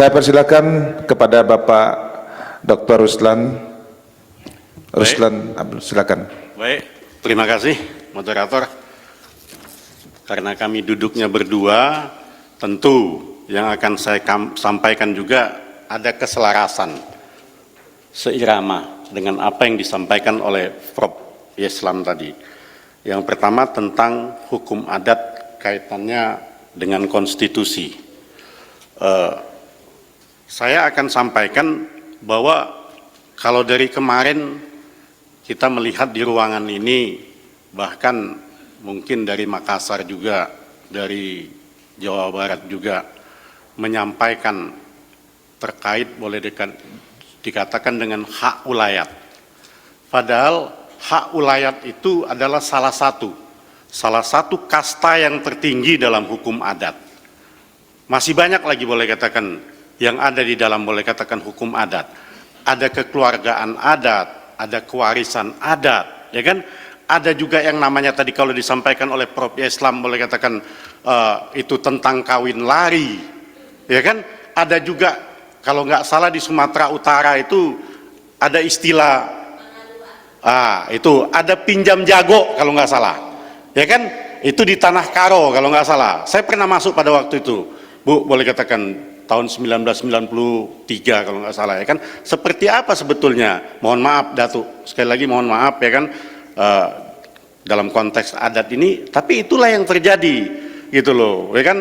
Saya persilakan kepada Bapak Dr. Ruslan Abdul, silakan. Baik, terima kasih moderator. Karena kami duduknya berdua, tentu yang akan saya sampaikan juga ada keselarasan seirama dengan apa yang disampaikan oleh Prof. Yeslam tadi. Yang pertama tentang hukum adat kaitannya dengan konstitusi. Saya akan sampaikan bahwa kalau dari kemarin kita melihat di ruangan ini, bahkan mungkin dari Makassar juga, dari Jawa Barat juga menyampaikan terkait boleh dikatakan dengan hak ulayat. Padahal hak ulayat itu adalah salah satu kasta yang tertinggi dalam hukum adat. Masih banyak lagi boleh katakan yang ada di dalam boleh katakan hukum adat. Ada kekeluargaan adat, ada kewarisan adat, ya kan? Ada juga yang namanya tadi kalau disampaikan oleh Prof. Islam boleh katakan itu tentang kawin lari, ya kan? Ada juga kalau nggak salah di Sumatera Utara itu ada istilah itu ada pinjam jago kalau nggak salah, ya kan? Itu di Tanah Karo kalau nggak salah. Saya pernah masuk pada waktu itu, Bu, boleh katakan tahun 1993 kalau nggak salah, ya kan? Seperti apa sebetulnya? Mohon maaf Datuk, sekali lagi mohon maaf, ya kan? Dalam konteks adat ini, tapi itulah yang terjadi gitu loh, ya kan?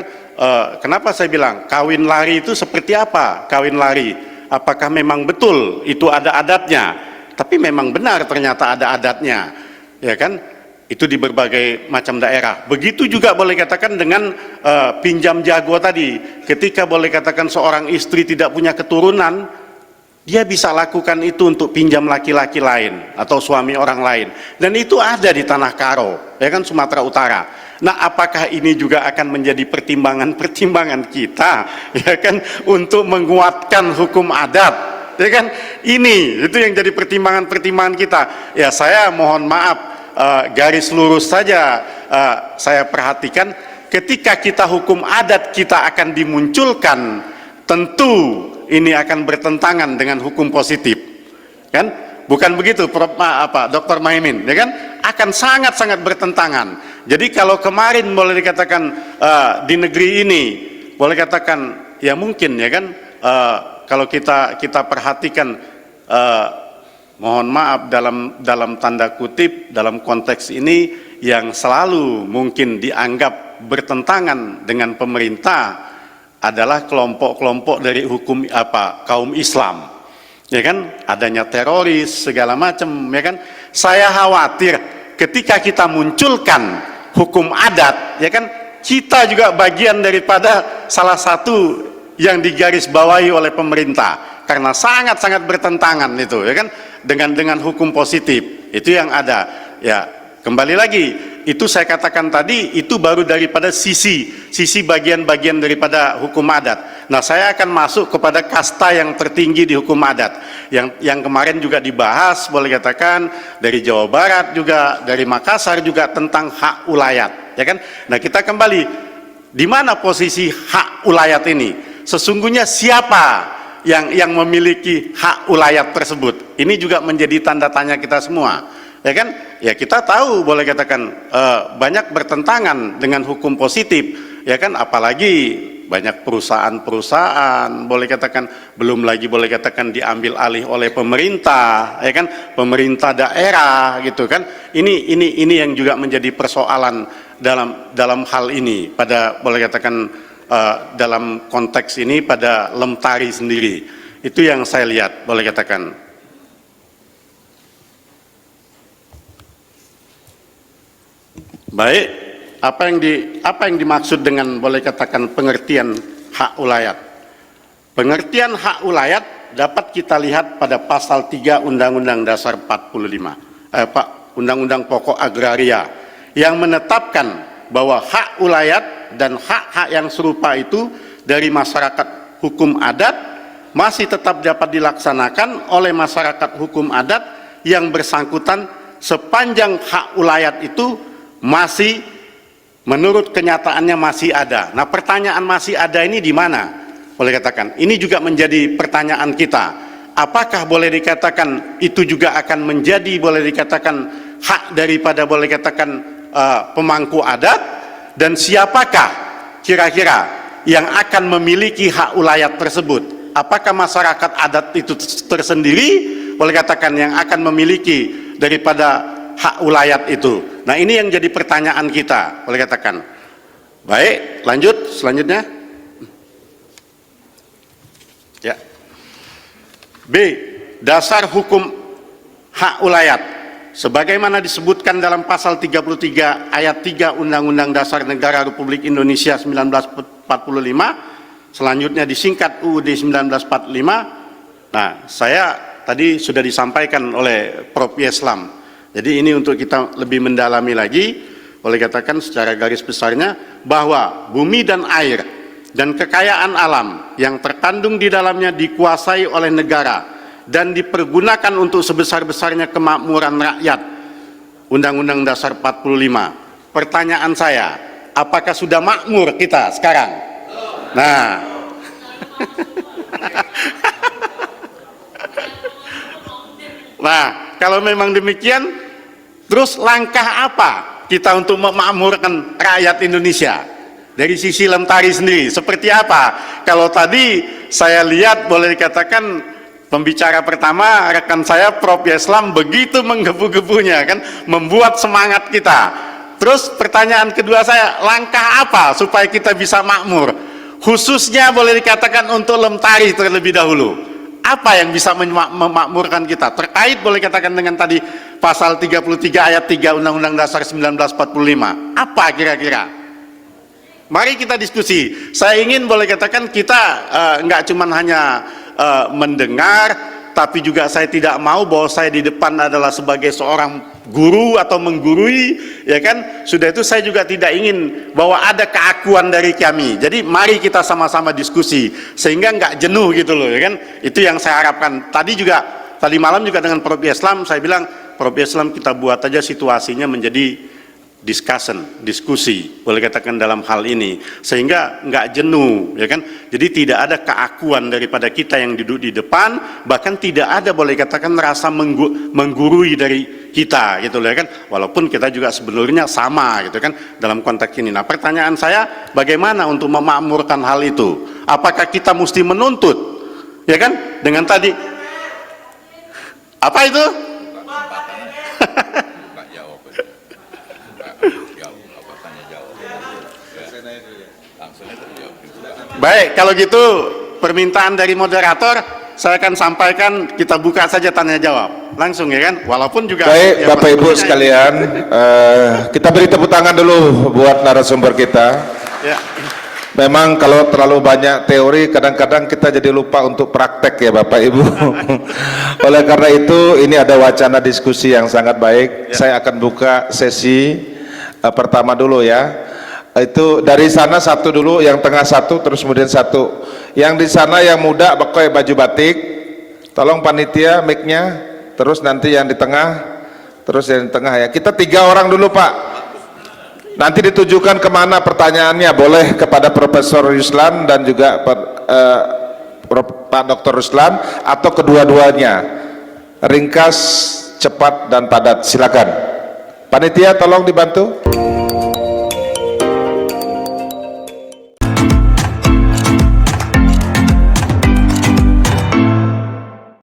Kenapa saya bilang kawin lari itu seperti apa? Kawin lari, apakah memang betul itu ada adatnya? Tapi memang benar ternyata ada adatnya, ya kan? Itu di berbagai macam daerah. Begitu juga boleh katakan dengan pinjam jago tadi. Ketika boleh katakan seorang istri tidak punya keturunan, dia bisa lakukan itu untuk pinjam laki-laki lain atau suami orang lain. Dan itu ada di Tanah Karo, ya kan, Sumatera Utara. Nah, apakah ini juga akan menjadi pertimbangan kita, ya kan, untuk menguatkan hukum adat, ya kan? Itu yang jadi pertimbangan kita. Ya, saya mohon maaf, garis lurus saja saya perhatikan, ketika kita hukum adat kita akan dimunculkan, tentu ini akan bertentangan dengan hukum positif, kan? Bukan begitu, Prof. Dr. Maimin, ya kan? Akan sangat-sangat bertentangan. Jadi kalau kemarin boleh dikatakan di negeri ini boleh katakan ya mungkin, ya kan, kalau kita perhatikan, mohon maaf dalam tanda kutip dalam konteks ini yang selalu mungkin dianggap bertentangan dengan pemerintah adalah kelompok-kelompok dari hukum kaum Islam, ya kan, adanya teroris segala macam, ya kan. Saya khawatir ketika kita munculkan hukum adat, ya kan, kita juga bagian daripada salah satu yang digarisbawahi oleh pemerintah karena sangat-sangat bertentangan itu, ya kan, dengan hukum positif itu yang ada. Ya, kembali lagi, itu saya katakan tadi itu baru daripada sisi bagian-bagian daripada hukum adat. Nah, saya akan masuk kepada kasta yang tertinggi di hukum adat yang kemarin juga dibahas boleh katakan dari Jawa Barat juga, dari Makassar juga, tentang hak ulayat, ya kan. Nah, kita kembali di mana posisi hak ulayat ini? Sesungguhnya siapa yang memiliki hak ulayat tersebut? Ini juga menjadi tanda tanya kita semua, ya kan? Ya, kita tahu boleh katakan banyak bertentangan dengan hukum positif, ya kan, apalagi banyak perusahaan-perusahaan boleh katakan, belum lagi boleh katakan diambil alih oleh pemerintah, ya kan, pemerintah daerah gitu kan. Ini yang juga menjadi persoalan dalam hal ini, pada boleh katakan dalam konteks ini pada Lemtari sendiri. Itu yang saya lihat boleh katakan. Baik, apa yang dimaksud dengan boleh katakan pengertian hak ulayat? Pengertian hak ulayat dapat kita lihat pada pasal 3 Undang-Undang Dasar 45, Undang-Undang Pokok Agraria, yang menetapkan bahwa hak ulayat dan hak-hak yang serupa itu dari masyarakat hukum adat masih tetap dapat dilaksanakan oleh masyarakat hukum adat yang bersangkutan sepanjang hak ulayat itu masih menurut kenyataannya masih ada. Nah, pertanyaan masih ada ini di mana? boleh katakan. Ini juga menjadi pertanyaan kita. Apakah boleh dikatakan itu juga akan menjadi boleh dikatakan hak daripada boleh dikatakan pemangku adat, dan siapakah kira-kira yang akan memiliki hak ulayat tersebut? Apakah masyarakat adat itu tersendiri boleh katakan yang akan memiliki daripada hak ulayat itu? Nah, ini yang jadi pertanyaan kita boleh katakan. Baik, lanjut selanjutnya. Ya. B. Dasar hukum hak ulayat sebagaimana disebutkan dalam pasal 33 ayat 3 Undang-Undang Dasar Negara Republik Indonesia 1945, selanjutnya disingkat UUD 1945. Nah, saya tadi sudah disampaikan oleh Prof. Yeslam. Jadi ini untuk kita lebih mendalami lagi, boleh katakan secara garis besarnya bahwa bumi dan air dan kekayaan alam yang terkandung di dalamnya dikuasai oleh negara dan dipergunakan untuk sebesar-besarnya kemakmuran rakyat. Undang-Undang Dasar 45. Pertanyaan saya, apakah sudah makmur kita sekarang? Nah, nah, kalau memang demikian, terus langkah apa kita untuk memakmurkan rakyat Indonesia? Dari sisi Lemtari sendiri, seperti apa? Kalau tadi saya lihat boleh dikatakan pembicara pertama, rekan saya Prof. Yeslam begitu menggebu-gebunya kan, membuat semangat kita. Terus pertanyaan kedua saya, langkah apa supaya kita bisa makmur? Khususnya boleh dikatakan untuk Lemtari terlebih dahulu. Apa yang bisa memakmurkan kita? Terkait boleh katakan dengan tadi pasal 33 ayat 3 Undang-Undang Dasar 1945. Apa kira-kira? Mari kita diskusi. Saya ingin boleh katakan kita nggak cuma hanya mendengar, tapi juga saya tidak mau bahwa saya di depan adalah sebagai seorang guru atau menggurui, ya kan? Sudah itu saya juga tidak ingin bahwa ada keakuan dari kami. Jadi mari kita sama-sama diskusi sehingga nggak jenuh gitu loh, ya kan? Itu yang saya harapkan. Tadi malam juga dengan Prof. Yeslam saya bilang, Prof. Yeslam kita buat aja situasinya menjadi diskusi, boleh katakan dalam hal ini, sehingga nggak jenuh, ya kan? Jadi tidak ada keakuan daripada kita yang duduk di depan, bahkan tidak ada boleh katakan rasa menggurui dari kita, gitu loh, ya kan? Walaupun kita juga sebenarnya sama, gitu kan, dalam konteks ini. Nah, pertanyaan saya, bagaimana untuk memakmurkan hal itu? Apakah kita mesti menuntut, ya kan? Dengan tadi, apa itu? Baik, kalau gitu permintaan dari moderator saya akan sampaikan, kita buka saja tanya jawab langsung, ya kan? Walaupun juga baik, ya, Bapak Ibu sekalian, kita beri tepuk tangan dulu buat narasumber kita. Ya. Memang kalau terlalu banyak teori kadang-kadang kita jadi lupa untuk praktek ya Bapak Ibu. Oleh karena itu ini ada wacana diskusi yang sangat baik. Saya akan buka sesi pertama dulu ya. Itu dari sana satu dulu, yang tengah satu, terus kemudian satu. Yang di sana yang muda pakai baju batik, tolong panitia mic-nya, terus nanti yang di tengah, terus yang di tengah ya. Kita 3 orang dulu Pak. Nanti ditujukan kemana pertanyaannya, boleh kepada Profesor Ruslan dan juga Pak Dr. Ruslan atau kedua-duanya. Ringkas, cepat dan padat. Silakan. Panitia tolong dibantu.